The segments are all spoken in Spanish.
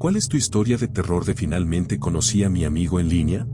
¿Cuál es tu historia de terror de finalmente conocí a mi amigo en línea?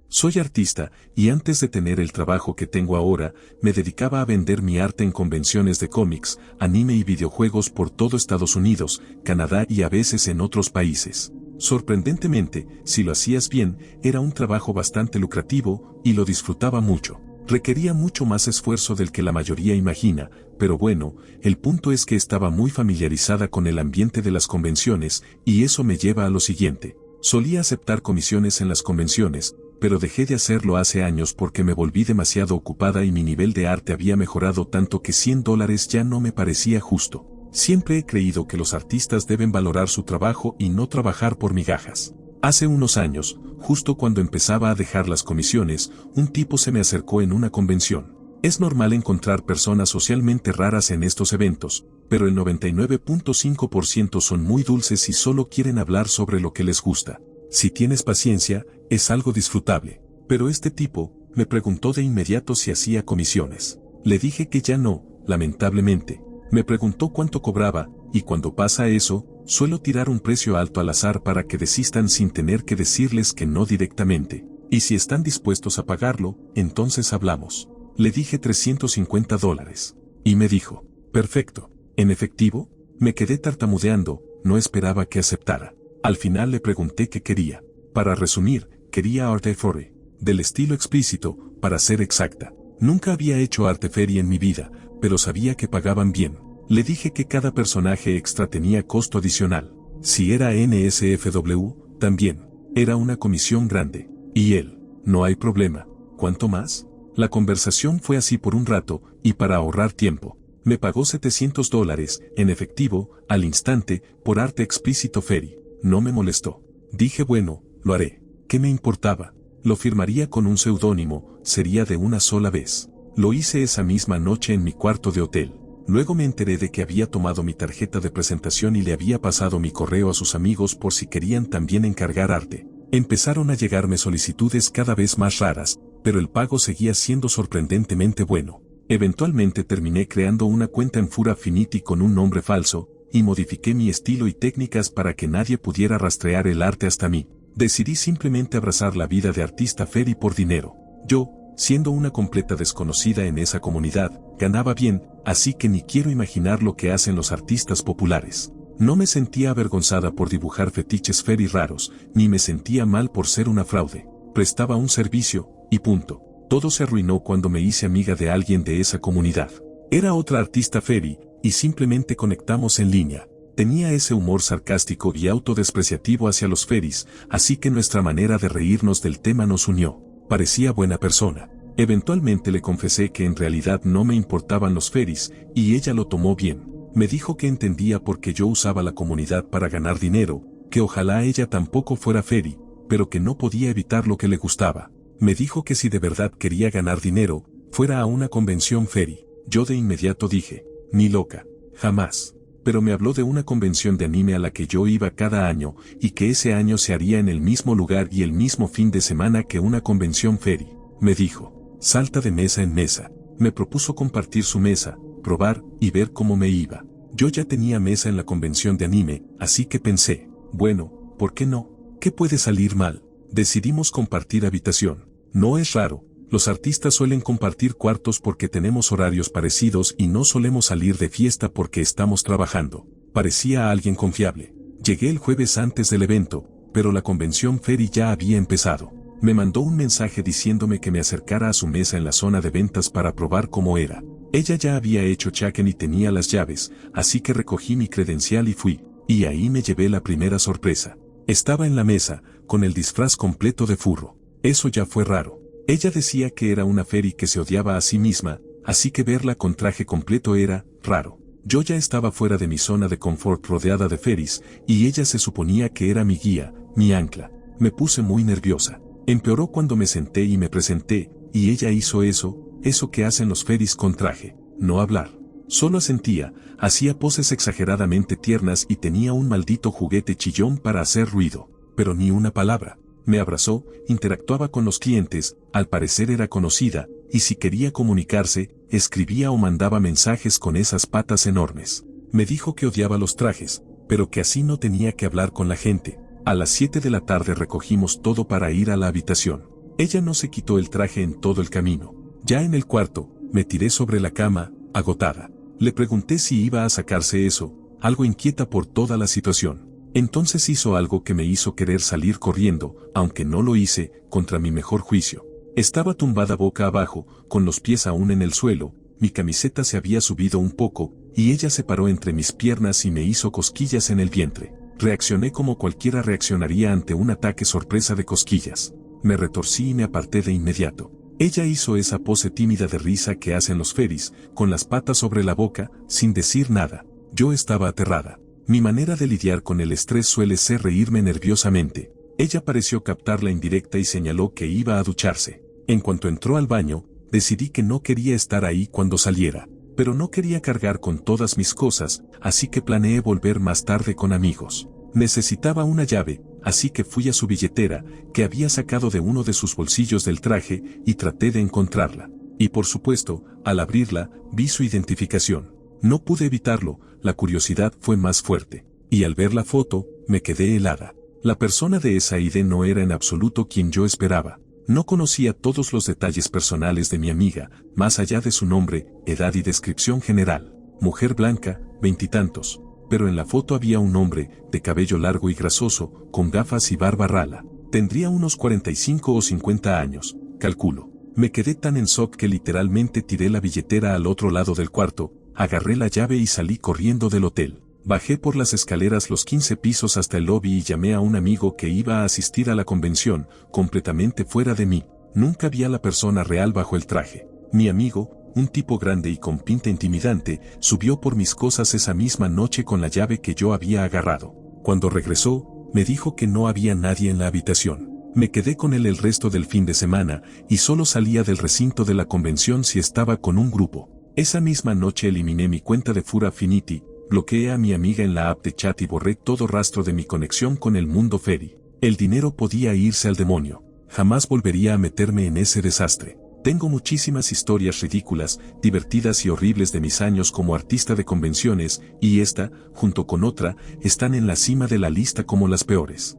Soy artista, y antes de tener el trabajo que tengo ahora, me dedicaba a vender mi arte en convenciones de cómics, anime y videojuegos por todo Estados Unidos, Canadá y a veces en otros países. Sorprendentemente, si lo hacías bien, era un trabajo bastante lucrativo, y lo disfrutaba mucho. Requería mucho más esfuerzo del que la mayoría imagina, pero bueno, el punto es que estaba muy familiarizada con el ambiente de las convenciones, y eso me lleva a lo siguiente. Solía aceptar comisiones en las convenciones, pero dejé de hacerlo hace años porque me volví demasiado ocupada y mi nivel de arte había mejorado tanto que $100 ya no me parecía justo. Siempre he creído que los artistas deben valorar su trabajo y no trabajar por migajas. Hace unos años, justo cuando empezaba a dejar las comisiones, un tipo se me acercó en una convención. Es normal encontrar personas socialmente raras en estos eventos, pero el 99.5% son muy dulces y solo quieren hablar sobre lo que les gusta. Si tienes paciencia, es algo disfrutable. Pero este tipo, me preguntó de inmediato si hacía comisiones. Le dije que ya no, lamentablemente. Me preguntó cuánto cobraba, y cuando pasa eso, suelo tirar un precio alto al azar para que desistan sin tener que decirles que no directamente. Y si están dispuestos a pagarlo, entonces hablamos. Le dije $350. Y me dijo, perfecto. ¿En efectivo? Me quedé tartamudeando, no esperaba que aceptara. Al final le pregunté qué quería. Para resumir, quería arte furry, del estilo explícito, para ser exacta. Nunca había hecho arte furry en mi vida, pero sabía que pagaban bien. Le dije que cada personaje extra tenía costo adicional. Si era NSFW, también. Era una comisión grande. Y él, no hay problema. ¿Cuánto más? La conversación fue así por un rato, y para ahorrar tiempo, me pagó $700 en efectivo, al instante, por arte explícito furry. No me molestó. Dije bueno, lo haré. ¿Qué me importaba? Lo firmaría con un seudónimo, sería de una sola vez. Lo hice esa misma noche en mi cuarto de hotel. Luego me enteré de que había tomado mi tarjeta de presentación y le había pasado mi correo a sus amigos por si querían también encargar arte. Empezaron a llegarme solicitudes cada vez más raras, pero el pago seguía siendo sorprendentemente bueno. Eventualmente terminé creando una cuenta en Fur Affinity con un nombre falso, y modifiqué mi estilo y técnicas para que nadie pudiera rastrear el arte hasta mí. Decidí simplemente abrazar la vida de artista furry por dinero. Yo, siendo una completa desconocida en esa comunidad, ganaba bien, así que ni quiero imaginar lo que hacen los artistas populares. No me sentía avergonzada por dibujar fetiches furry raros, ni me sentía mal por ser una fraude. Prestaba un servicio, y punto. Todo se arruinó cuando me hice amiga de alguien de esa comunidad. Era otra artista furry, y simplemente conectamos en línea. Tenía ese humor sarcástico y autodespreciativo hacia los furries, así que nuestra manera de reírnos del tema nos unió. Parecía buena persona. Eventualmente le confesé que en realidad no me importaban los furries, y ella lo tomó bien. Me dijo que entendía por qué yo usaba la comunidad para ganar dinero, que ojalá ella tampoco fuera furry, pero que no podía evitar lo que le gustaba. Me dijo que si de verdad quería ganar dinero, fuera a una convención furry. Yo de inmediato dije, ni loca, jamás. Pero me habló de una convención de anime a la que yo iba cada año, y que ese año se haría en el mismo lugar y el mismo fin de semana que una convención furry. Me dijo, salta de mesa en mesa. Me propuso compartir su mesa, probar y ver cómo me iba. Yo ya tenía mesa en la convención de anime, así que pensé, bueno, ¿por qué no? ¿Qué puede salir mal? Decidimos compartir habitación. No es raro. Los artistas suelen compartir cuartos porque tenemos horarios parecidos y no solemos salir de fiesta porque estamos trabajando. Parecía alguien confiable. Llegué el jueves antes del evento, pero la convención furry ya había empezado. Me mandó un mensaje diciéndome que me acercara a su mesa en la zona de ventas para probar cómo era. Ella ya había hecho check-in y tenía las llaves, así que recogí mi credencial y fui, y ahí me llevé la primera sorpresa. Estaba en la mesa, con el disfraz completo de furro. Eso ya fue raro. Ella decía que era una furry que se odiaba a sí misma, así que verla con traje completo era raro. Yo ya estaba fuera de mi zona de confort rodeada de furries, y ella se suponía que era mi guía, mi ancla. Me puse muy nerviosa. Empeoró cuando me senté y me presenté, y ella hizo eso que hacen los furries con traje, no hablar. Solo asentía, hacía poses exageradamente tiernas y tenía un maldito juguete chillón para hacer ruido, pero ni una palabra. Me abrazó, interactuaba con los clientes, al parecer era conocida, y si quería comunicarse, escribía o mandaba mensajes con esas patas enormes. Me dijo que odiaba los trajes, pero que así no tenía que hablar con la gente. A las 7 de la tarde recogimos todo para ir a la habitación. Ella no se quitó el traje en todo el camino. Ya en el cuarto, me tiré sobre la cama, agotada. Le pregunté si iba a sacarse eso, algo inquieta por toda la situación. Entonces hizo algo que me hizo querer salir corriendo, aunque no lo hice, contra mi mejor juicio. Estaba tumbada boca abajo, con los pies aún en el suelo, mi camiseta se había subido un poco, y ella se paró entre mis piernas y me hizo cosquillas en el vientre. Reaccioné como cualquiera reaccionaría ante un ataque sorpresa de cosquillas. Me retorcí y me aparté de inmediato. Ella hizo esa pose tímida de risa que hacen los ferries, con las patas sobre la boca, sin decir nada. Yo estaba aterrada. Mi manera de lidiar con el estrés suele ser reírme nerviosamente. Ella pareció captar la indirecta y señaló que iba a ducharse. En cuanto entró al baño, decidí que no quería estar ahí cuando saliera, pero no quería cargar con todas mis cosas, así que planeé volver más tarde con amigos. Necesitaba una llave, así que fui a su billetera, que había sacado de uno de sus bolsillos del traje, y traté de encontrarla. Y por supuesto, al abrirla, vi su identificación. No pude evitarlo, la curiosidad fue más fuerte. Y al ver la foto, me quedé helada. La persona de esa ID no era en absoluto quien yo esperaba. No conocía todos los detalles personales de mi amiga, más allá de su nombre, edad y descripción general. Mujer blanca, veintitantos. Pero en la foto había un hombre, de cabello largo y grasoso, con gafas y barba rala. Tendría unos 45 o 50 años, calculo. Me quedé tan en shock que literalmente tiré la billetera al otro lado del cuarto, agarré la llave y salí corriendo del hotel. Bajé por las escaleras los 15 pisos hasta el lobby y llamé a un amigo que iba a asistir a la convención, completamente fuera de mí. Nunca vi a la persona real bajo el traje. Mi amigo, un tipo grande y con pinta intimidante, subió por mis cosas esa misma noche con la llave que yo había agarrado. Cuando regresó, me dijo que no había nadie en la habitación. Me quedé con él el resto del fin de semana, y solo salía del recinto de la convención si estaba con un grupo. Esa misma noche eliminé mi cuenta de Fura Affinity, bloqueé a mi amiga en la app de chat y borré todo rastro de mi conexión con el mundo fairy. El dinero podía irse al demonio. Jamás volvería a meterme en ese desastre. Tengo muchísimas historias ridículas, divertidas y horribles de mis años como artista de convenciones, y esta, junto con otra, están en la cima de la lista como las peores.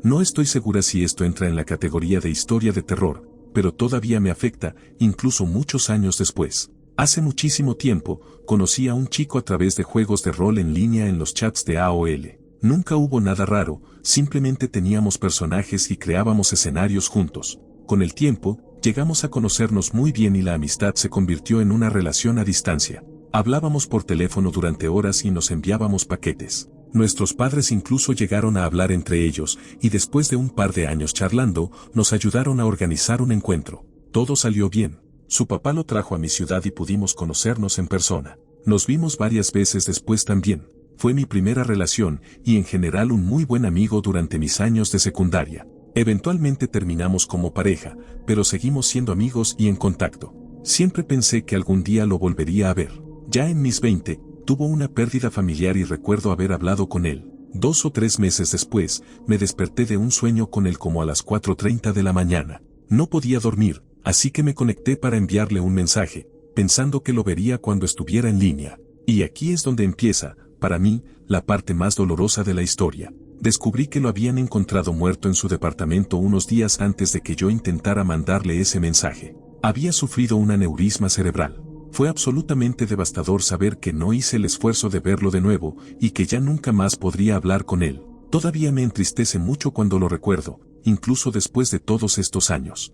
No estoy segura si esto entra en la categoría de historia de terror, pero todavía me afecta, incluso muchos años después. Hace muchísimo tiempo, conocí a un chico a través de juegos de rol en línea en los chats de AOL. Nunca hubo nada raro, simplemente teníamos personajes y creábamos escenarios juntos. Con el tiempo, llegamos a conocernos muy bien y la amistad se convirtió en una relación a distancia. Hablábamos por teléfono durante horas y nos enviábamos paquetes. Nuestros padres incluso llegaron a hablar entre ellos, y después de un par de años charlando, nos ayudaron a organizar un encuentro. Todo salió bien. Su papá lo trajo a mi ciudad y pudimos conocernos en persona. Nos vimos varias veces después también. Fue mi primera relación, y en general un muy buen amigo durante mis años de secundaria. Eventualmente terminamos como pareja, pero seguimos siendo amigos y en contacto. Siempre pensé que algún día lo volvería a ver. Ya en mis 20, tuvo una pérdida familiar y recuerdo haber hablado con él. 2 o 3 meses después, me desperté de un sueño con él como a las 4:30 de la mañana. No podía dormir, así que me conecté para enviarle un mensaje, pensando que lo vería cuando estuviera en línea. Y aquí es donde empieza, para mí, la parte más dolorosa de la historia. Descubrí que lo habían encontrado muerto en su departamento unos días antes de que yo intentara mandarle ese mensaje. Había sufrido un aneurisma cerebral. Fue absolutamente devastador saber que no hice el esfuerzo de verlo de nuevo y que ya nunca más podría hablar con él. Todavía me entristece mucho cuando lo recuerdo, incluso después de todos estos años.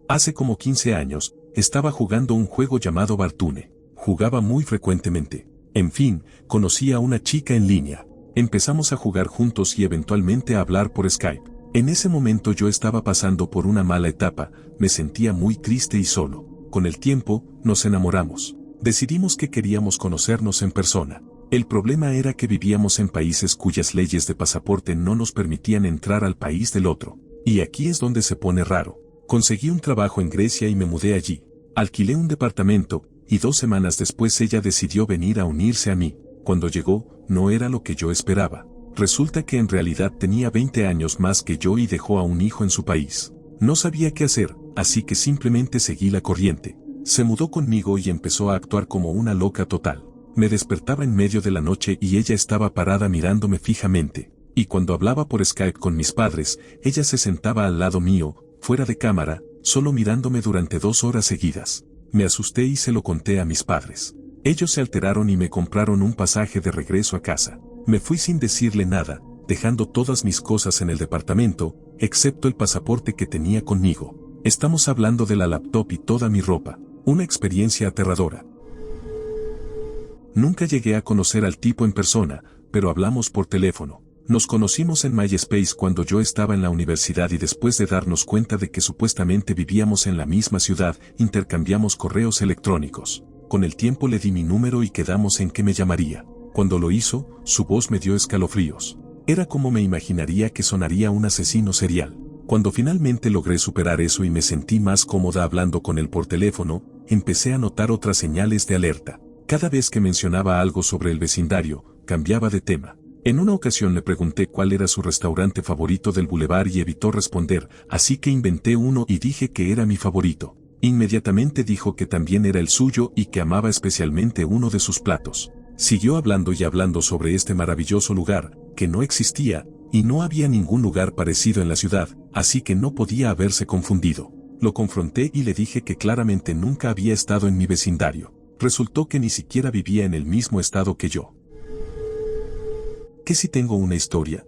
Hace como 15 años, estaba jugando un juego llamado Bartune. Jugaba muy frecuentemente. En fin, conocí a una chica en línea. Empezamos a jugar juntos y eventualmente a hablar por Skype. En ese momento yo estaba pasando por una mala etapa, me sentía muy triste y solo. Con el tiempo, nos enamoramos. Decidimos que queríamos conocernos en persona. El problema era que vivíamos en países cuyas leyes de pasaporte no nos permitían entrar al país del otro. Y aquí es donde se pone raro. Conseguí un trabajo en Grecia y me mudé allí. Alquilé un departamento, y 2 semanas después ella decidió venir a unirse a mí. Cuando llegó, no era lo que yo esperaba. Resulta que en realidad tenía 20 años más que yo y dejó a un hijo en su país. No sabía qué hacer, así que simplemente seguí la corriente. Se mudó conmigo y empezó a actuar como una loca total. Me despertaba en medio de la noche y ella estaba parada mirándome fijamente. Y cuando hablaba por Skype con mis padres, ella se sentaba al lado mío, fuera de cámara, solo mirándome durante 2 horas seguidas. Me asusté y se lo conté a mis padres. Ellos se alteraron y me compraron un pasaje de regreso a casa. Me fui sin decirle nada, dejando todas mis cosas en el departamento, excepto el pasaporte que tenía conmigo. Estamos hablando de la laptop y toda mi ropa. Una experiencia aterradora. Nunca llegué a conocer al tipo en persona, pero hablamos por teléfono. Nos conocimos en MySpace cuando yo estaba en la universidad y después de darnos cuenta de que supuestamente vivíamos en la misma ciudad, intercambiamos correos electrónicos. Con el tiempo le di mi número y quedamos en que me llamaría. Cuando lo hizo, su voz me dio escalofríos. Era como me imaginaría que sonaría un asesino serial. Cuando finalmente logré superar eso y me sentí más cómoda hablando con él por teléfono, empecé a notar otras señales de alerta. Cada vez que mencionaba algo sobre el vecindario, cambiaba de tema. En una ocasión le pregunté cuál era su restaurante favorito del bulevar y evitó responder, así que inventé uno y dije que era mi favorito. Inmediatamente dijo que también era el suyo y que amaba especialmente uno de sus platos. Siguió hablando y hablando sobre este maravilloso lugar, que no existía, y no había ningún lugar parecido en la ciudad, así que no podía haberse confundido. Lo confronté y le dije que claramente nunca había estado en mi vecindario. Resultó que ni siquiera vivía en el mismo estado que yo. ¿Qué si tengo una historia?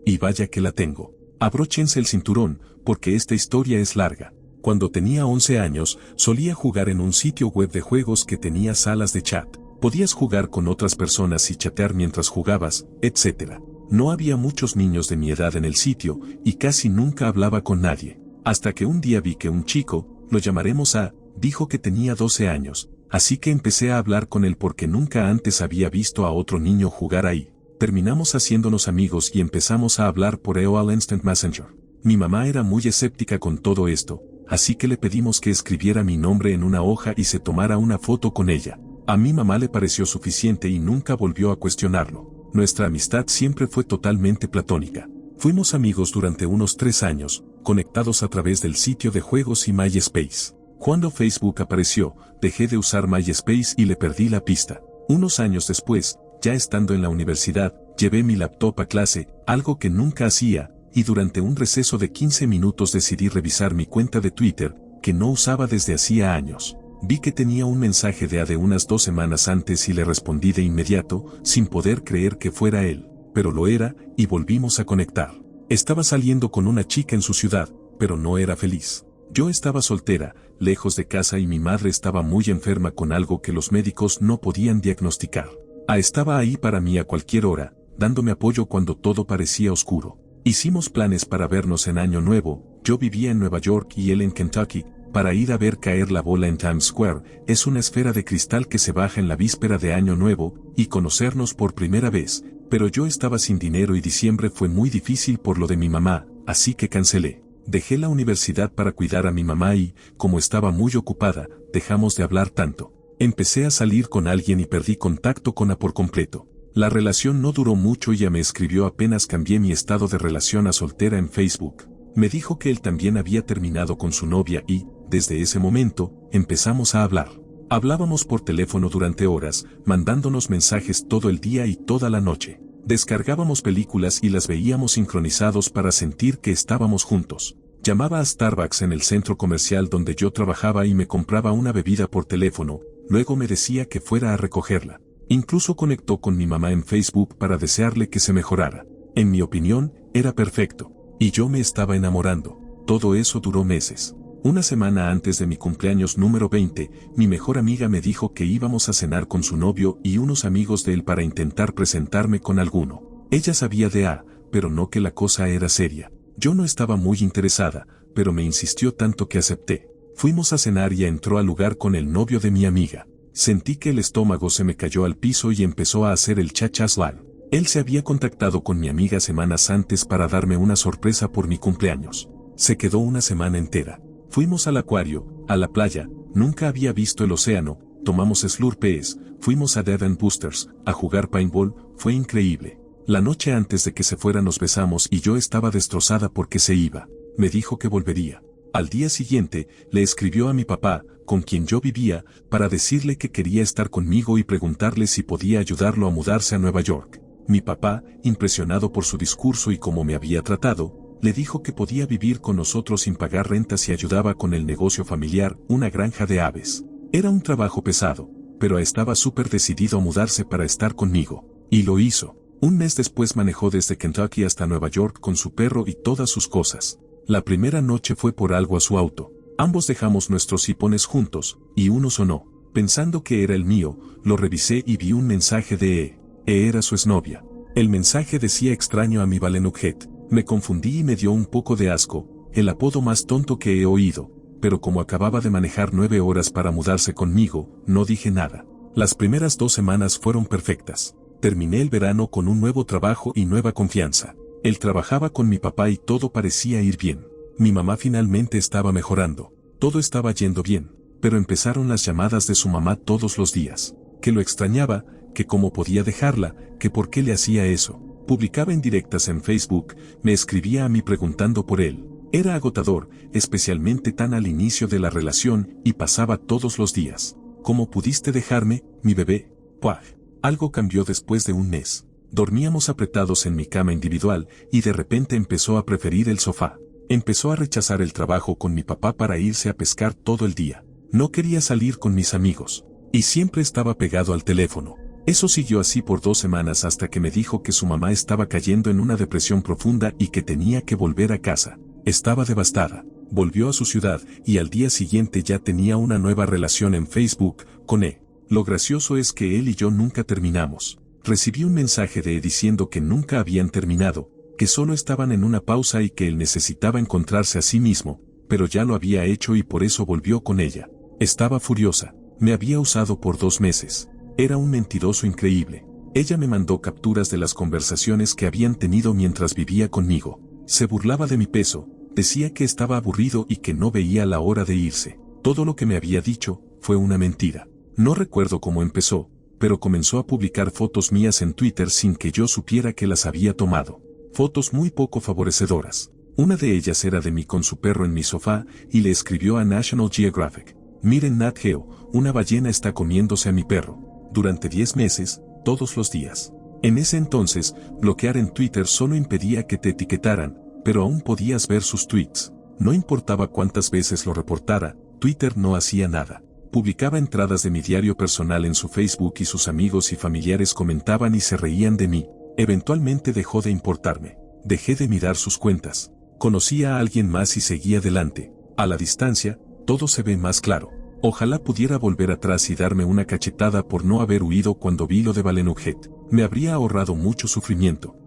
Y vaya que la tengo. Abróchense el cinturón, porque esta historia es larga. Cuando tenía 11 años, solía jugar en un sitio web de juegos que tenía salas de chat. Podías jugar con otras personas y chatear mientras jugabas, etc. No había muchos niños de mi edad en el sitio, y casi nunca hablaba con nadie. Hasta que un día vi que un chico, lo llamaremos A, dijo que tenía 12 años, así que empecé a hablar con él porque nunca antes había visto a otro niño jugar ahí. Terminamos haciéndonos amigos y empezamos a hablar por AOL Instant Messenger. Mi mamá era muy escéptica con todo esto, así que le pedimos que escribiera mi nombre en una hoja y se tomara una foto con ella. A mi mamá le pareció suficiente y nunca volvió a cuestionarlo. Nuestra amistad siempre fue totalmente platónica. Fuimos amigos durante unos 3 años, conectados a través del sitio de juegos y MySpace. Cuando Facebook apareció, dejé de usar MySpace y le perdí la pista. Unos años después, ya estando en la universidad, llevé mi laptop a clase, algo que nunca hacía, y durante un receso de 15 minutos decidí revisar mi cuenta de Twitter, que no usaba desde hacía años. Vi que tenía un mensaje de A de unas 2 semanas antes y le respondí de inmediato, sin poder creer que fuera él, pero lo era, y volvimos a conectar. Estaba saliendo con una chica en su ciudad, pero no era feliz. Yo estaba soltera, lejos de casa y mi madre estaba muy enferma con algo que los médicos no podían diagnosticar. A estaba ahí para mí a cualquier hora, dándome apoyo cuando todo parecía oscuro. Hicimos planes para vernos en Año Nuevo, yo vivía en Nueva York y él en Kentucky, para ir a ver caer la bola en Times Square, es una esfera de cristal que se baja en la víspera de Año Nuevo, y conocernos por primera vez, pero yo estaba sin dinero y diciembre fue muy difícil por lo de mi mamá, así que cancelé. Dejé la universidad para cuidar a mi mamá y, como estaba muy ocupada, dejamos de hablar tanto. Empecé a salir con alguien y perdí contacto con A por completo. La relación no duró mucho y ella me escribió apenas cambié mi estado de relación a soltera en Facebook. Me dijo que él también había terminado con su novia y, desde ese momento, empezamos a hablar. Hablábamos por teléfono durante horas, mandándonos mensajes todo el día y toda la noche. Descargábamos películas y las veíamos sincronizados para sentir que estábamos juntos. Llamaba a Starbucks en el centro comercial donde yo trabajaba y me compraba una bebida por teléfono, luego me decía que fuera a recogerla. Incluso conectó con mi mamá en Facebook para desearle que se mejorara. En mi opinión, era perfecto. Y yo me estaba enamorando. Todo eso duró meses. Una semana antes de mi cumpleaños número 20, mi mejor amiga me dijo que íbamos a cenar con su novio y unos amigos de él para intentar presentarme con alguno. Ella sabía de A, pero no que la cosa era seria. Yo no estaba muy interesada, pero me insistió tanto que acepté. Fuimos a cenar y entró al lugar con el novio de mi amiga. Sentí que el estómago se me cayó al piso y empezó a hacer el cha-cha-slide. Él se había contactado con mi amiga semanas antes para darme una sorpresa por mi cumpleaños. Se quedó una semana entera. Fuimos al acuario, a la playa, nunca había visto el océano, tomamos Slurpees, fuimos a Dave & Buster's, a jugar paintball, fue increíble. La noche antes de que se fuera nos besamos y yo estaba destrozada porque se iba. Me dijo que volvería. Al día siguiente, le escribió a mi papá, con quien yo vivía, para decirle que quería estar conmigo y preguntarle si podía ayudarlo a mudarse a Nueva York. Mi papá, impresionado por su discurso y cómo me había tratado, le dijo que podía vivir con nosotros sin pagar renta si ayudaba con el negocio familiar, una granja de aves. Era un trabajo pesado, pero estaba súper decidido a mudarse para estar conmigo. Y lo hizo. Un mes después manejó desde Kentucky hasta Nueva York con su perro y todas sus cosas. La primera noche fue por algo a su auto. Ambos dejamos nuestros hipones juntos, y uno sonó. Pensando que era el mío, lo revisé y vi un mensaje de era su exnovia. El mensaje decía extraño a mi Balenujet. Me confundí y me dio un poco de asco, el apodo más tonto que he oído, pero como acababa de manejar 9 horas para mudarse conmigo, no dije nada. Las primeras 2 semanas fueron perfectas. Terminé el verano con un nuevo trabajo y nueva confianza. Él trabajaba con mi papá y todo parecía ir bien. Mi mamá finalmente estaba mejorando. Todo estaba yendo bien, pero empezaron las llamadas de su mamá todos los días. Que lo extrañaba, que cómo podía dejarla, que por qué le hacía eso. Publicaba indirectas en Facebook, me escribía a mí preguntando por él. Era agotador, especialmente tan al inicio de la relación, y pasaba todos los días. ¿Cómo pudiste dejarme, mi bebé? ¡Puah! Algo cambió después de un mes. Dormíamos apretados en mi cama individual, y de repente empezó a preferir el sofá. Empezó a rechazar el trabajo con mi papá para irse a pescar todo el día. No quería salir con mis amigos. Y siempre estaba pegado al teléfono. Eso siguió así por 2 semanas hasta que me dijo que su mamá estaba cayendo en una depresión profunda y que tenía que volver a casa. Estaba devastada. Volvió a su ciudad y al día siguiente ya tenía una nueva relación en Facebook con E. Lo gracioso es que él y yo nunca terminamos. Recibí un mensaje de E diciendo que nunca habían terminado, que solo estaban en una pausa y que él necesitaba encontrarse a sí mismo, pero ya lo había hecho y por eso volvió con ella. Estaba furiosa. Me había usado por 2 meses. Era un mentiroso increíble. Ella me mandó capturas de las conversaciones que habían tenido mientras vivía conmigo. Se burlaba de mi peso, decía que estaba aburrido y que no veía la hora de irse. Todo lo que me había dicho fue una mentira. No recuerdo cómo empezó, pero comenzó a publicar fotos mías en Twitter sin que yo supiera que las había tomado. Fotos muy poco favorecedoras. Una de ellas era de mí con su perro en mi sofá y le escribió a National Geographic: miren Nat Geo, una ballena está comiéndose a mi perro. Durante 10 meses, todos los días. En ese entonces, bloquear en Twitter solo impedía que te etiquetaran, pero aún podías ver sus tweets. No importaba cuántas veces lo reportara, Twitter no hacía nada. Publicaba entradas de mi diario personal en su Facebook y sus amigos y familiares comentaban y se reían de mí. Eventualmente dejó de importarme. Dejé de mirar sus cuentas. Conocí a alguien más y seguí adelante. A la distancia, todo se ve más claro. Ojalá pudiera volver atrás y darme una cachetada por no haber huido cuando vi lo de Balenujet. Me habría ahorrado mucho sufrimiento.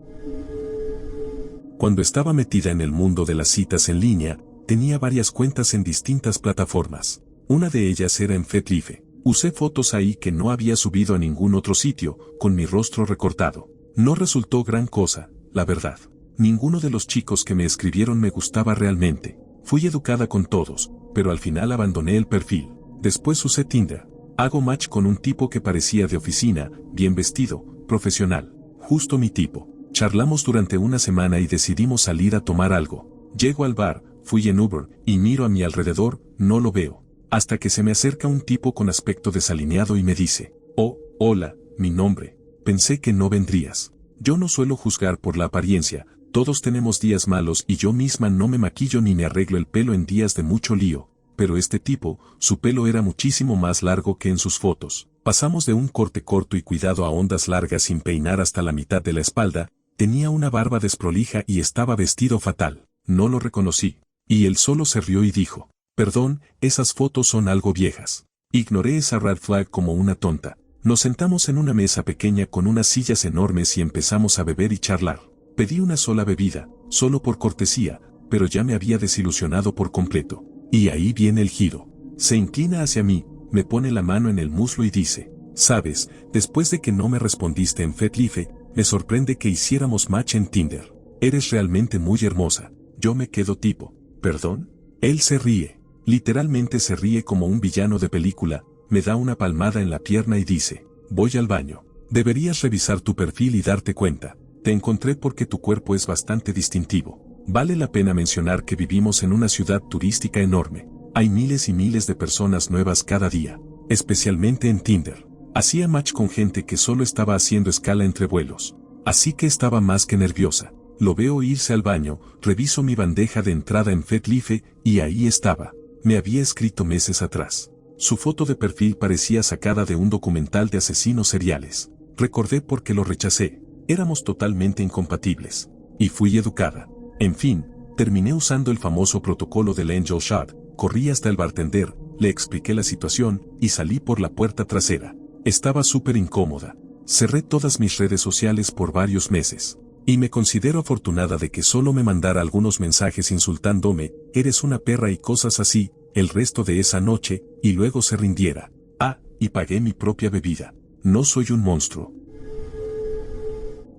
Cuando estaba metida en el mundo de las citas en línea, tenía varias cuentas en distintas plataformas. Una de ellas era en FetLife. Usé fotos ahí que no había subido a ningún otro sitio, con mi rostro recortado. No resultó gran cosa, la verdad. Ninguno de los chicos que me escribieron me gustaba realmente. Fui educada con todos, pero al final abandoné el perfil. Después usé Tinder. Hago match con un tipo que parecía de oficina, bien vestido, profesional. Justo mi tipo. Charlamos durante una semana y decidimos salir a tomar algo. Llego al bar, fui en Uber, y miro a mi alrededor, no lo veo. Hasta que se me acerca un tipo con aspecto desalineado y me dice: oh, hola, mi nombre. Pensé que no vendrías. Yo no suelo juzgar por la apariencia, todos tenemos días malos y yo misma no me maquillo ni me arreglo el pelo en días de mucho lío. Pero este tipo, su pelo era muchísimo más largo que en sus fotos. Pasamos de un corte corto y cuidado a ondas largas sin peinar hasta la mitad de la espalda, tenía una barba desprolija y estaba vestido fatal. No lo reconocí. Y él solo se rió y dijo: perdón, esas fotos son algo viejas. Ignoré esa red flag como una tonta. Nos sentamos en una mesa pequeña con unas sillas enormes y empezamos a beber y charlar. Pedí una sola bebida, solo por cortesía, pero ya me había desilusionado por completo. Y ahí viene el giro. Se inclina hacia mí, me pone la mano en el muslo y dice: sabes, después de que no me respondiste en FetLife, me sorprende que hiciéramos match en Tinder. Eres realmente muy hermosa. Yo me quedo tipo: ¿perdón? Él se ríe. Literalmente se ríe como un villano de película, me da una palmada en la pierna y dice: voy al baño. Deberías revisar tu perfil y darte cuenta. Te encontré porque tu cuerpo es bastante distintivo. Vale la pena mencionar que vivimos en una ciudad turística enorme. Hay miles y miles de personas nuevas cada día, especialmente en Tinder. Hacía match con gente que solo estaba haciendo escala entre vuelos. Así que estaba más que nerviosa. Lo veo irse al baño, reviso mi bandeja de entrada en FetLife y ahí estaba. Me había escrito meses atrás. Su foto de perfil parecía sacada de un documental de asesinos seriales. Recordé por qué lo rechacé. Éramos totalmente incompatibles. Y fui educada. En fin, terminé usando el famoso protocolo del Angel Shot. Corrí hasta el bartender, le expliqué la situación y salí por la puerta trasera. Estaba súper incómoda. Cerré todas mis redes sociales por varios meses. Y me considero afortunada de que solo me mandara algunos mensajes insultándome, eres una perra y cosas así, el resto de esa noche, y luego se rindiera. Ah, y pagué mi propia bebida. No soy un monstruo.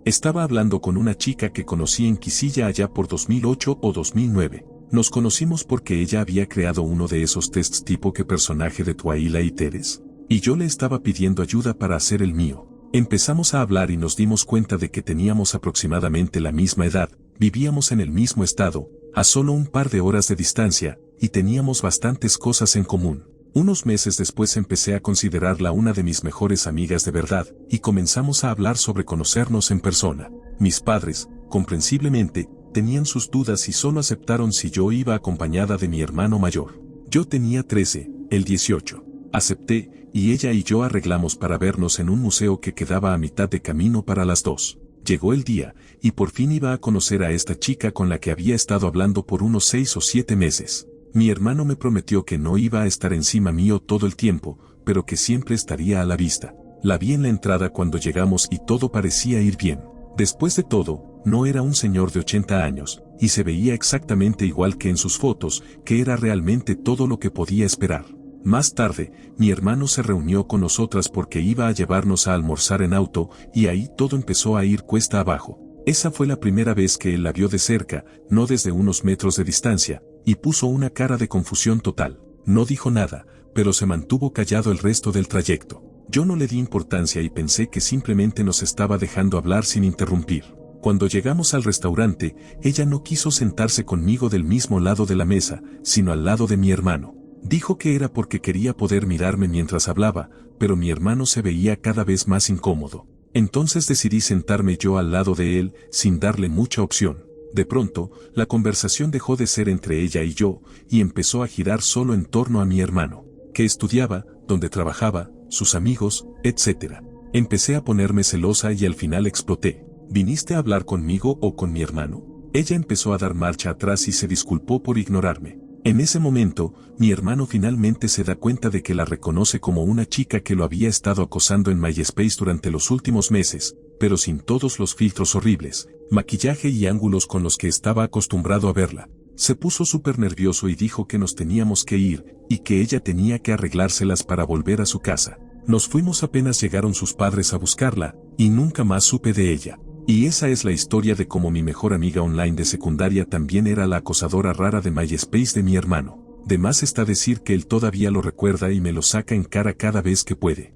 Estaba hablando con una chica que conocí en Quisilla allá por 2008 o 2009. Nos conocimos porque ella había creado uno de esos tests tipo ¿qué personaje de Twaila y Teres? Y yo le estaba pidiendo ayuda para hacer el mío. Empezamos a hablar y nos dimos cuenta de que teníamos aproximadamente la misma edad, vivíamos en el mismo estado, a solo un par de horas de distancia, y teníamos bastantes cosas en común. Unos meses después empecé a considerarla una de mis mejores amigas de verdad, y comenzamos a hablar sobre conocernos en persona. Mis padres, comprensiblemente, tenían sus dudas y solo aceptaron si yo iba acompañada de mi hermano mayor. Yo tenía 13, él 18. Acepté, y ella y yo arreglamos para vernos en un museo que quedaba a mitad de camino para las dos. Llegó el día, y por fin iba a conocer a esta chica con la que había estado hablando por unos 6 o 7 meses. Mi hermano me prometió que no iba a estar encima mío todo el tiempo, pero que siempre estaría a la vista. La vi en la entrada cuando llegamos y todo parecía ir bien. Después de todo, no era un señor de 80 años, y se veía exactamente igual que en sus fotos, que era realmente todo lo que podía esperar. Más tarde, mi hermano se reunió con nosotras porque iba a llevarnos a almorzar en auto, y ahí todo empezó a ir cuesta abajo. Esa fue la primera vez que él la vio de cerca, no desde unos metros de distancia, y puso una cara de confusión total. No dijo nada, pero se mantuvo callado el resto del trayecto. Yo no le di importancia y pensé que simplemente nos estaba dejando hablar sin interrumpir. Cuando llegamos al restaurante, ella no quiso sentarse conmigo del mismo lado de la mesa, sino al lado de mi hermano. Dijo que era porque quería poder mirarme mientras hablaba, pero mi hermano se veía cada vez más incómodo. Entonces decidí sentarme yo al lado de él, sin darle mucha opción. De pronto, la conversación dejó de ser entre ella y yo, y empezó a girar solo en torno a mi hermano, que estudiaba, donde trabajaba, sus amigos, etc. Empecé a ponerme celosa y al final exploté. ¿Viniste a hablar conmigo o con mi hermano? Ella empezó a dar marcha atrás y se disculpó por ignorarme. En ese momento, mi hermano finalmente se da cuenta de que la reconoce como una chica que lo había estado acosando en MySpace durante los últimos meses, pero sin todos los filtros horribles, maquillaje y ángulos con los que estaba acostumbrado a verla. Se puso súper nervioso y dijo que nos teníamos que ir, y que ella tenía que arreglárselas para volver a su casa. Nos fuimos apenas llegaron sus padres a buscarla, y nunca más supe de ella. Y esa es la historia de cómo mi mejor amiga online de secundaria también era la acosadora rara de MySpace de mi hermano. De más está decir que él todavía lo recuerda y me lo saca en cara cada vez que puede.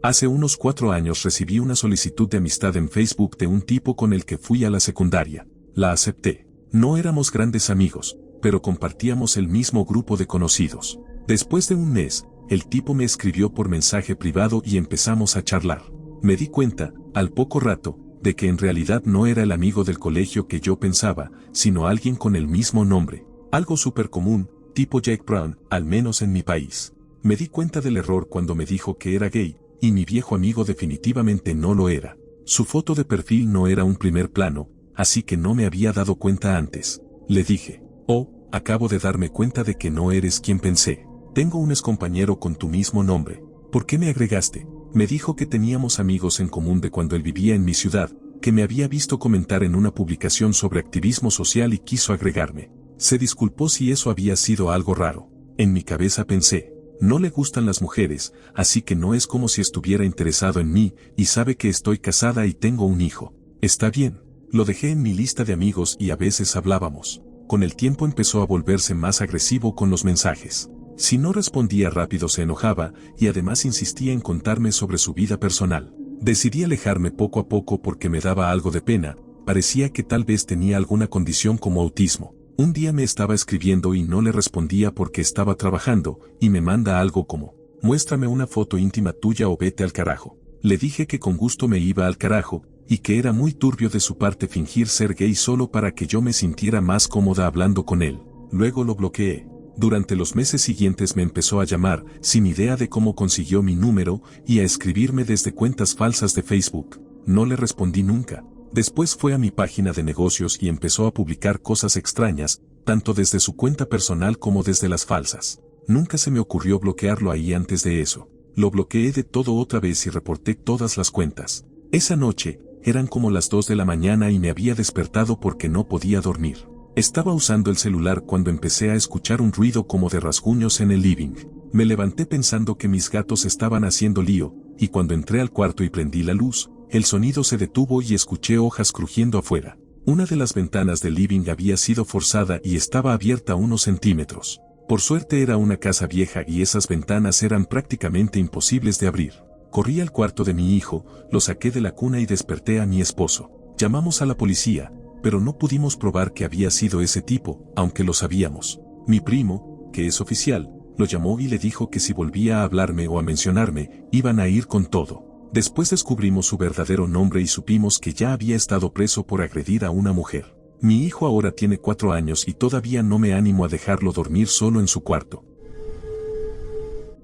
Hace unos 4 años recibí una solicitud de amistad en Facebook de un tipo con el que fui a la secundaria. La acepté. No éramos grandes amigos, pero compartíamos el mismo grupo de conocidos. Después de un mes, el tipo me escribió por mensaje privado y empezamos a charlar. Me di cuenta, al poco rato, de que en realidad no era el amigo del colegio que yo pensaba, sino alguien con el mismo nombre. Algo súper común, tipo Jake Brown, al menos en mi país. Me di cuenta del error cuando me dijo que era gay, y mi viejo amigo definitivamente no lo era. Su foto de perfil no era un primer plano, así que no me había dado cuenta antes. Le dije, oh, acabo de darme cuenta de que no eres quien pensé. Tengo un excompañero con tu mismo nombre. ¿Por qué me agregaste? Me dijo que teníamos amigos en común de cuando él vivía en mi ciudad, que me había visto comentar en una publicación sobre activismo social y quiso agregarme. Se disculpó si eso había sido algo raro. En mi cabeza pensé, no le gustan las mujeres, así que no es como si estuviera interesado en mí, y sabe que estoy casada y tengo un hijo. Está bien. Lo dejé en mi lista de amigos y a veces hablábamos. Con el tiempo empezó a volverse más agresivo con los mensajes. Si no respondía rápido se enojaba y además insistía en contarme sobre su vida personal. Decidí alejarme poco a poco porque me daba algo de pena, Parecía que tal vez tenía alguna condición como autismo. Un día me estaba escribiendo y no le respondía porque estaba trabajando, y me manda algo como: muéstrame una foto íntima tuya o vete al carajo. Le dije que con gusto me iba al carajo, y que era muy turbio de su parte fingir ser gay solo para que yo me sintiera más cómoda hablando con él. Luego lo bloqueé. Durante los meses siguientes me empezó a llamar, sin idea de cómo consiguió mi número, y a escribirme desde cuentas falsas de Facebook. No le respondí nunca. Después fue a mi página de negocios y empezó a publicar cosas extrañas, tanto desde su cuenta personal como desde las falsas. Nunca se me ocurrió bloquearlo ahí antes de eso. Lo bloqueé de todo otra vez y reporté todas las cuentas. Esa noche, eran como las 2 de la mañana y me había despertado porque no podía dormir. Estaba usando el celular cuando empecé a escuchar un ruido como de rasguños en el living. Me levanté pensando que mis gatos estaban haciendo lío, y cuando entré al cuarto y prendí la luz, el sonido se detuvo y escuché hojas crujiendo afuera. Una de las ventanas del living había sido forzada y estaba abierta unos centímetros. Por suerte era una casa vieja y esas ventanas eran prácticamente imposibles de abrir. Corrí al cuarto de mi hijo, lo saqué de la cuna y desperté a mi esposo. Llamamos a la policía, pero no pudimos probar que había sido ese tipo, aunque lo sabíamos. Mi primo, que es oficial, lo llamó y le dijo que si volvía a hablarme o a mencionarme, iban a ir con todo. Después descubrimos su verdadero nombre y supimos que ya había estado preso por agredir a una mujer. Mi hijo ahora tiene 4 años y todavía no me animo a dejarlo dormir solo en su cuarto.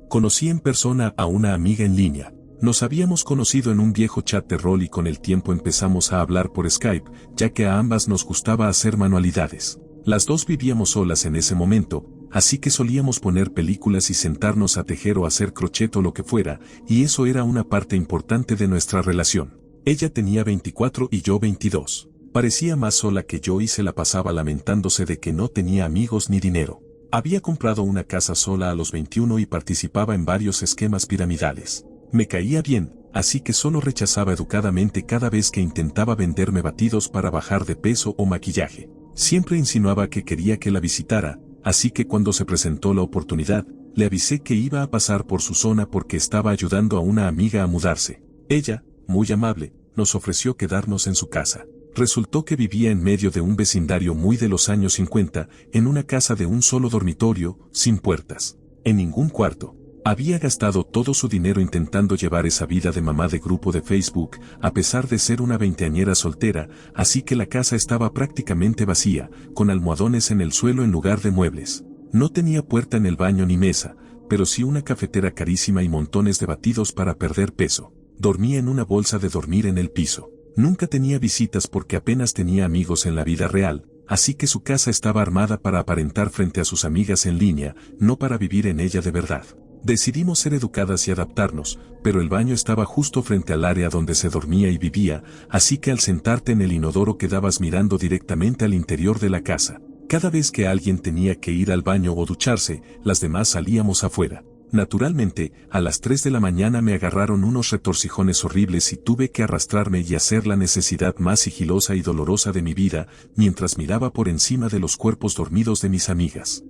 Conocí en persona a una amiga en línea. Nos habíamos conocido en un viejo chat de rol y con el tiempo empezamos a hablar por Skype, ya que a ambas nos gustaba hacer manualidades. Las dos vivíamos solas en ese momento, así que solíamos poner películas y sentarnos a tejer o hacer crochet o lo que fuera, y eso era una parte importante de nuestra relación. Ella tenía 24 y yo 22. Parecía más sola que yo y se la pasaba lamentándose de que no tenía amigos ni dinero. Había comprado una casa sola a los 21 y participaba en varios esquemas piramidales. Me caía bien, así que solo rechazaba educadamente cada vez que intentaba venderme batidos para bajar de peso o maquillaje. Siempre insinuaba que quería que la visitara, así que cuando se presentó la oportunidad, le avisé que iba a pasar por su zona porque estaba ayudando a una amiga a mudarse. Ella, muy amable, nos ofreció quedarnos en su casa. Resultó que vivía en medio de un vecindario muy de los años 50, en una casa de un solo dormitorio, sin puertas, en ningún cuarto. Había gastado todo su dinero intentando llevar esa vida de mamá de grupo de Facebook, a pesar de ser una veinteañera soltera, así que la casa estaba prácticamente vacía, con almohadones en el suelo en lugar de muebles. No tenía puerta en el baño ni mesa, pero sí una cafetera carísima y montones de batidos para perder peso. Dormía en una bolsa de dormir en el piso. Nunca tenía visitas porque apenas tenía amigos en la vida real, así que su casa estaba armada para aparentar frente a sus amigas en línea, no para vivir en ella de verdad. Decidimos ser educadas y adaptarnos, pero el baño estaba justo frente al área donde se dormía y vivía, así que al sentarte en el inodoro quedabas mirando directamente al interior de la casa. Cada vez que alguien tenía que ir al baño o ducharse, las demás salíamos afuera. Naturalmente, a las 3 de la mañana me agarraron unos retorcijones horribles y tuve que arrastrarme y hacer la necesidad más sigilosa y dolorosa de mi vida, mientras miraba por encima de los cuerpos dormidos de mis amigas.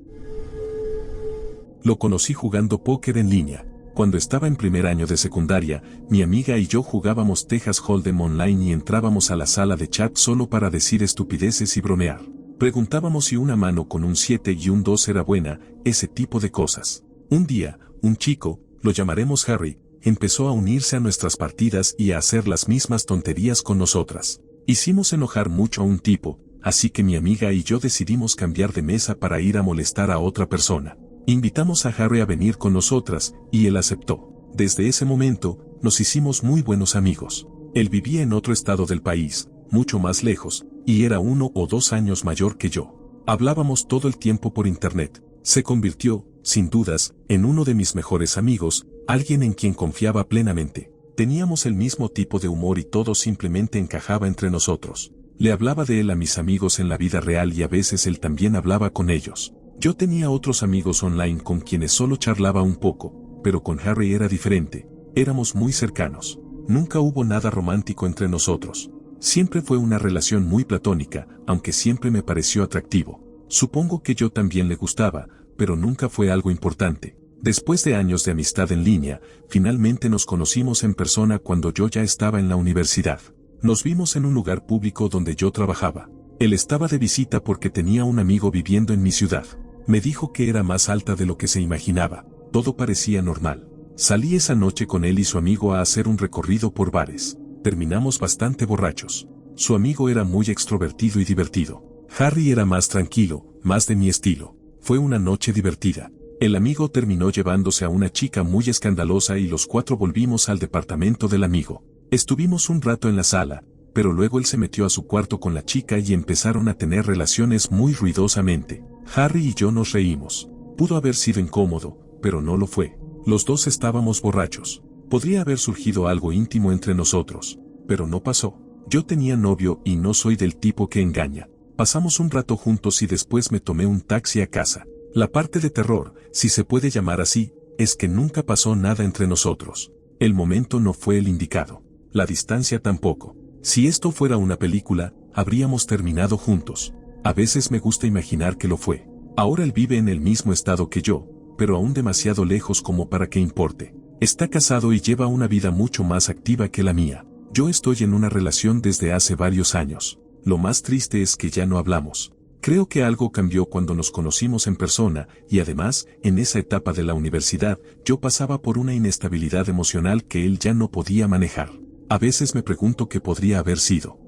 Lo conocí jugando póker en línea. Cuando estaba en primer año de secundaria, mi amiga y yo jugábamos Texas Hold'em online y entrábamos a la sala de chat solo para decir estupideces y bromear. Preguntábamos si una mano con un 7 y un 2 era buena, ese tipo de cosas. Un día, un chico, lo llamaremos Harry, empezó a unirse a nuestras partidas y a hacer las mismas tonterías con nosotras. Hicimos enojar mucho a un tipo, así que mi amiga y yo decidimos cambiar de mesa para ir a molestar a otra persona. Invitamos a Harry a venir con nosotras, y él aceptó. Desde ese momento, nos hicimos muy buenos amigos. Él vivía en otro estado del país, mucho más lejos, y era 1 o 2 años mayor que yo. Hablábamos todo el tiempo por internet. Se convirtió, sin dudas, en uno de mis mejores amigos, alguien en quien confiaba plenamente. Teníamos el mismo tipo de humor y todo simplemente encajaba entre nosotros. Le hablaba de él a mis amigos en la vida real y a veces él también hablaba con ellos. Yo tenía otros amigos online con quienes solo charlaba un poco, pero con Harry era diferente. Éramos muy cercanos. Nunca hubo nada romántico entre nosotros. Siempre fue una relación muy platónica, aunque siempre me pareció atractivo. Supongo que yo también le gustaba, pero nunca fue algo importante. Después de años de amistad en línea, finalmente nos conocimos en persona cuando yo ya estaba en la universidad. Nos vimos en un lugar público donde yo trabajaba. Él estaba de visita porque tenía un amigo viviendo en mi ciudad. Me dijo que era más alta de lo que se imaginaba. Todo parecía normal. Salí esa noche con él y su amigo a hacer un recorrido por bares. Terminamos bastante borrachos. Su amigo era muy extrovertido y divertido. Harry era más tranquilo, más de mi estilo. Fue una noche divertida. El amigo terminó llevándose a una chica muy escandalosa y los cuatro volvimos al departamento del amigo. Estuvimos un rato en la sala, pero luego él se metió a su cuarto con la chica y empezaron a tener relaciones muy ruidosamente. Harry y yo nos reímos. Pudo haber sido incómodo, pero no lo fue. Los dos estábamos borrachos. Podría haber surgido algo íntimo entre nosotros, pero no pasó. Yo tenía novio y no soy del tipo que engaña. Pasamos un rato juntos y después me tomé un taxi a casa. La parte de terror, si se puede llamar así, es que nunca pasó nada entre nosotros. El momento no fue el indicado. La distancia tampoco. Si esto fuera una película, habríamos terminado juntos. A veces me gusta imaginar que lo fue. Ahora él vive en el mismo estado que yo, pero aún demasiado lejos como para que importe. Está casado y lleva una vida mucho más activa que la mía. Yo estoy en una relación desde hace varios años. Lo más triste es que ya no hablamos. Creo que algo cambió cuando nos conocimos en persona y además, en esa etapa de la universidad, yo pasaba por una inestabilidad emocional que él ya no podía manejar. A veces me pregunto qué podría haber sido.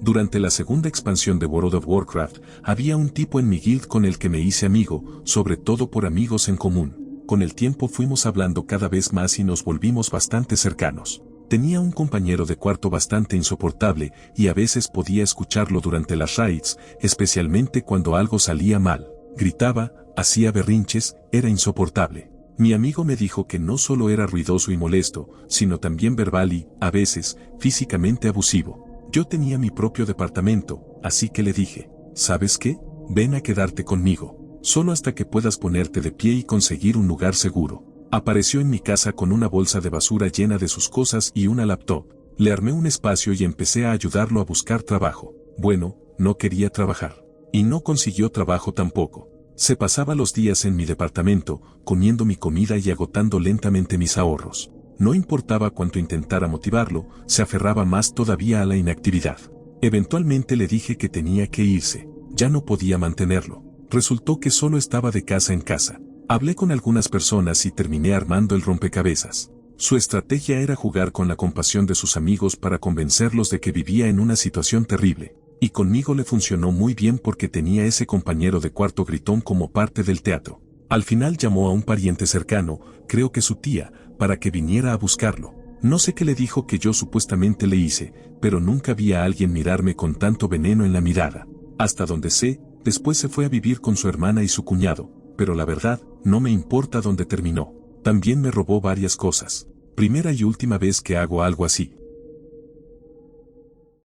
Durante la segunda expansión de World of Warcraft, había un tipo en mi guild con el que me hice amigo, sobre todo por amigos en común. Con el tiempo fuimos hablando cada vez más y nos volvimos bastante cercanos. Tenía un compañero de cuarto bastante insoportable y a veces podía escucharlo durante las raids, especialmente cuando algo salía mal. Gritaba, hacía berrinches, era insoportable. Mi amigo me dijo que no solo era ruidoso y molesto, sino también verbal y, a veces, físicamente abusivo. Yo tenía mi propio departamento, así que le dije, ¿sabes qué? Ven a quedarte conmigo, solo hasta que puedas ponerte de pie y conseguir un lugar seguro. Apareció en mi casa con una bolsa de basura llena de sus cosas y una laptop. Le armé un espacio y empecé a ayudarlo a buscar trabajo. Bueno, no quería trabajar. Y no consiguió trabajo tampoco. Se pasaba los días en mi departamento, comiendo mi comida y agotando lentamente mis ahorros. No importaba cuánto intentara motivarlo, se aferraba más todavía a la inactividad. Eventualmente le dije que tenía que irse. Ya no podía mantenerlo. Resultó que solo estaba de casa en casa. Hablé con algunas personas y terminé armando el rompecabezas. Su estrategia era jugar con la compasión de sus amigos para convencerlos de que vivía en una situación terrible. Y conmigo le funcionó muy bien porque tenía ese compañero de cuarto gritón como parte del teatro. Al final llamó a un pariente cercano, creo que su tía, para que viniera a buscarlo. No sé qué le dijo que yo supuestamente le hice, pero nunca vi a alguien mirarme con tanto veneno en la mirada. Hasta donde sé, después se fue a vivir con su hermana y su cuñado, pero la verdad, no me importa dónde terminó. También me robó varias cosas. Primera y última vez que hago algo así.